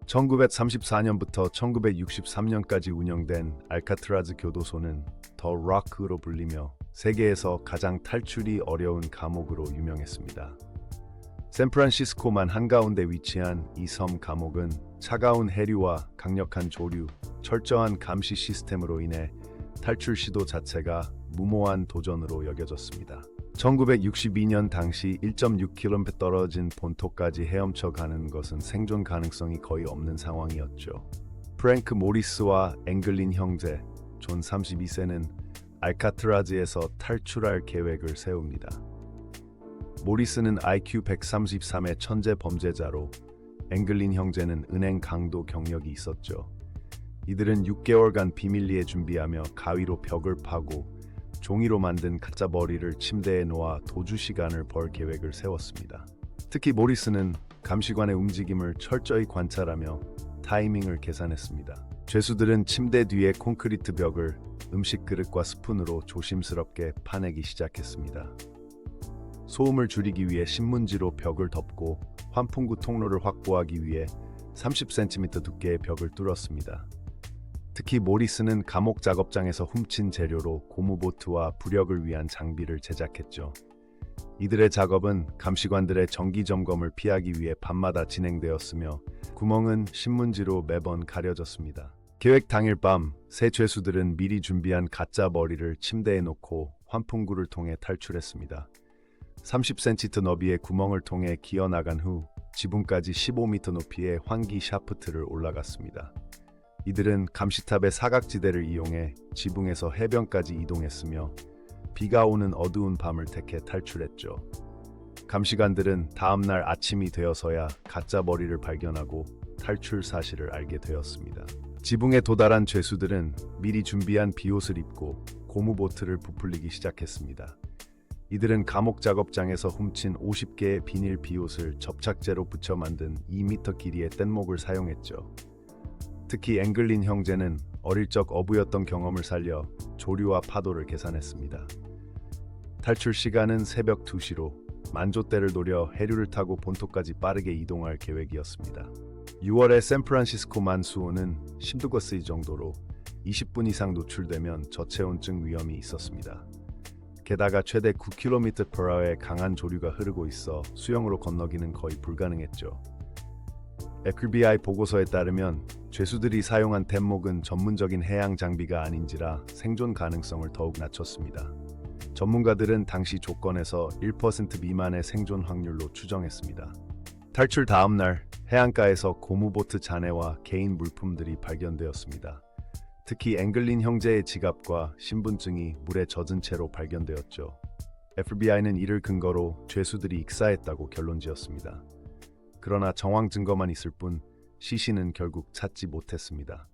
1934년부터 1963년까지 운영된 알카트라즈 교도소는 더 락으로 불리며 세계에서 가장 탈출이 어려운 감옥으로 유명했습니다. 샌프란시스코만 한가운데 위치한 이 섬 감옥은 차가운 해류와 강력한 조류, 철저한 감시 시스템으로 인해 탈출 시도 자체가 무모한 도전으로 여겨졌습니다. 1962년 당시 1.6km 떨어진 본토까지 헤엄쳐 가는 것은 생존 가능성이 거의 없는 상황이었죠. 프랭크 모리스와 앵글린 형제, 존 32세는 알카트라즈에서 탈출할 계획을 세웁니다. 모리스는 IQ 133의 천재 범죄자로, 앵글린 형제는 은행 강도 경력이 있었죠. 이들은 6개월간 비밀리에 준비하며 가위로 벽을 파고 종이로 만든 가짜 머리를 침대에 놓아 도주 시간을 벌 계획을 세웠습니다. 특히 모리스는 감시관의 움직임을 철저히 관찰하며 타이밍을 계산했습니다. 죄수들은 침대 뒤의 콘크리트 벽을 음식 그릇과 스푼으로 조심스럽게 파내기 시작했습니다. 소음을 줄이기 위해 신문지로 벽을 덮고 환풍구 통로를 확보하기 위해 30cm 두께의 벽을 뚫었습니다. 특히 모리스는 감옥 작업장에서 훔친 재료로 고무보트와 부력을 위한 장비를 제작했죠. 이들의 작업은 감시관들의 정기 점검을 피하기 위해 밤마다 진행되었으며 구멍은 신문지로 매번 가려졌습니다. 계획 당일 밤, 세 죄수들은 미리 준비한 가짜 머리를 침대에 놓고 환풍구를 통해 탈출했습니다. 30cm 너비의 구멍을 통해 기어나간 후 지붕까지 15m 높이의 환기 샤프트를 올라갔습니다. 이들은 감시탑의 사각지대를 이용해 지붕에서 해변까지 이동했으며 비가 오는 어두운 밤을 택해 탈출했죠. 감시관들은 다음날 아침이 되어서야 가짜 머리를 발견하고 탈출 사실을 알게 되었습니다. 지붕에 도달한 죄수들은 미리 준비한 비옷을 입고 고무보트를 부풀리기 시작했습니다. 이들은 감옥 작업장에서 훔친 50개의 비닐 비옷을 접착제로 붙여 만든 2m 길이의 뗏목을 사용했죠. 특히 앵글린 형제는 어릴 적 어부였던 경험을 살려 조류와 파도를 계산했습니다. 탈출 시간은 새벽 2시로 만조대를 노려 해류를 타고 본토까지 빠르게 이동할 계획이었습니다. 6월에 샌프란시스코 만수온은 심두거스이 정도로 20분 이상 노출되면 저체온증 위험이 있었습니다. 게다가 최대 9km/h의 강한 조류가 흐르고 있어 수영으로 건너기는 거의 불가능했죠. FBI 보고서에 따르면 죄수들이 사용한 뗏목은 전문적인 해양 장비가 아닌지라 생존 가능성을 더욱 낮췄습니다. 전문가들은 당시 조건에서 1% 미만의 생존 확률로 추정했습니다. 탈출 다음 날 해안가에서 고무보트 잔해와 개인 물품들이 발견되었습니다. 특히 앵글린 형제의 지갑과 신분증이 물에 젖은 채로 발견되었죠. FBI는 이를 근거로 죄수들이 익사했다고 결론지었습니다. 그러나 정황 증거만 있을 뿐 시신은 결국 찾지 못했습니다.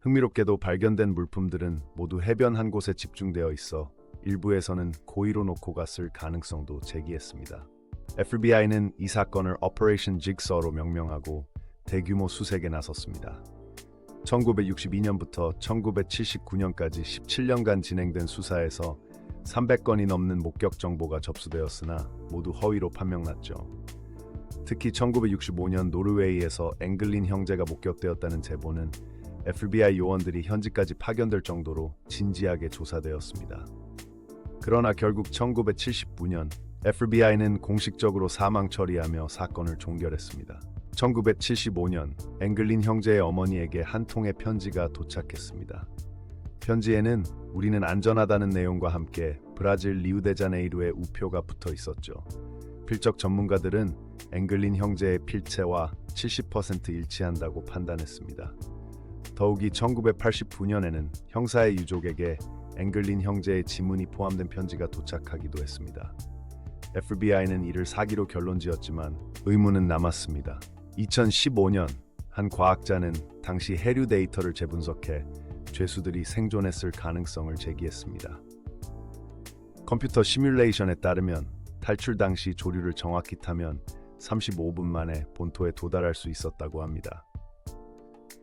흥미롭게도 발견된 물품들은 모두 해변 한 곳에 집중되어 있어 일부에서는 고의로 놓고 갔을 가능성도 제기했습니다. FBI는 이 사건을 오퍼레이션 직서로 명명하고 대규모 수색에 나섰습니다. 1962년부터 1979년까지 17년간 진행된 수사에서 300건이 넘는 목격 정보가 접수되었으나 모두 허위로 판명났죠. 특히 1965년 노르웨이에서 앵글린 형제가 목격되었다는 제보는 FBI 요원들이 현지까지 파견될 정도로 진지하게 조사되었습니다. 그러나 결국 1979년 FBI는 공식적으로 사망 처리하며 사건을 종결했습니다. 1975년 앵글린 형제의 어머니에게 한 통의 편지가 도착했습니다. 편지에는 우리는 안전하다는 내용과 함께 브라질 리우데자네이루의 우표가 붙어 있었죠. 필적 전문가들은 앵글린 형제의 필체와 70% 일치한다고 판단했습니다. 더욱이 1989년에는 형사의 유족에게 앵글린 형제의 지문이 포함된 편지가 도착하기도 했습니다. FBI는 이를 사기로 결론지었지만 의문은 남았습니다. 2015년 한 과학자는 당시 해류 데이터를 재분석해 죄수들이 생존했을 가능성을 제기했습니다. 컴퓨터 시뮬레이션에 따르면 탈출 당시 조류를 정확히 타면 35분 만에 본토에 도달할 수 있었다고 합니다.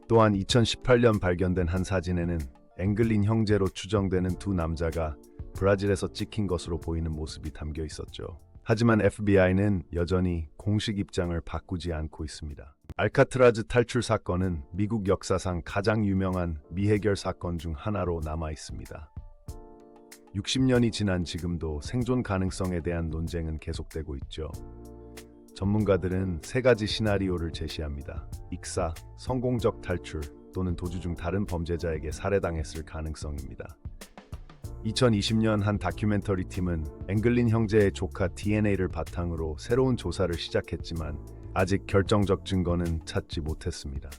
또한 2018년 발견된 한 사진에는 앵글린 형제로 추정되는 두 남자가 브라질에서 찍힌 것으로 보이는 모습이 담겨 있었죠. 하지만 FBI는 여전히 공식 입장을 바꾸지 않고 있습니다. 알카트라즈 탈출 사건은 미국 역사상 가장 유명한 미해결 사건 중 하나로 남아 있습니다. 60년이 지난 지금도 생존 가능성에 대한 논쟁은 계속되고 있죠. 전문가들은 세 가지 시나리오를 제시합니다. 익사, 성공적 탈출 또는 도주 중 다른 범죄자에게 살해당했을 가능성입니다. 2020년 한 다큐멘터리 팀은 앵글린 형제의 조카 DNA를 바탕으로 새로운 조사를 시작했지만 아직 결정적 증거는 찾지 못했습니다.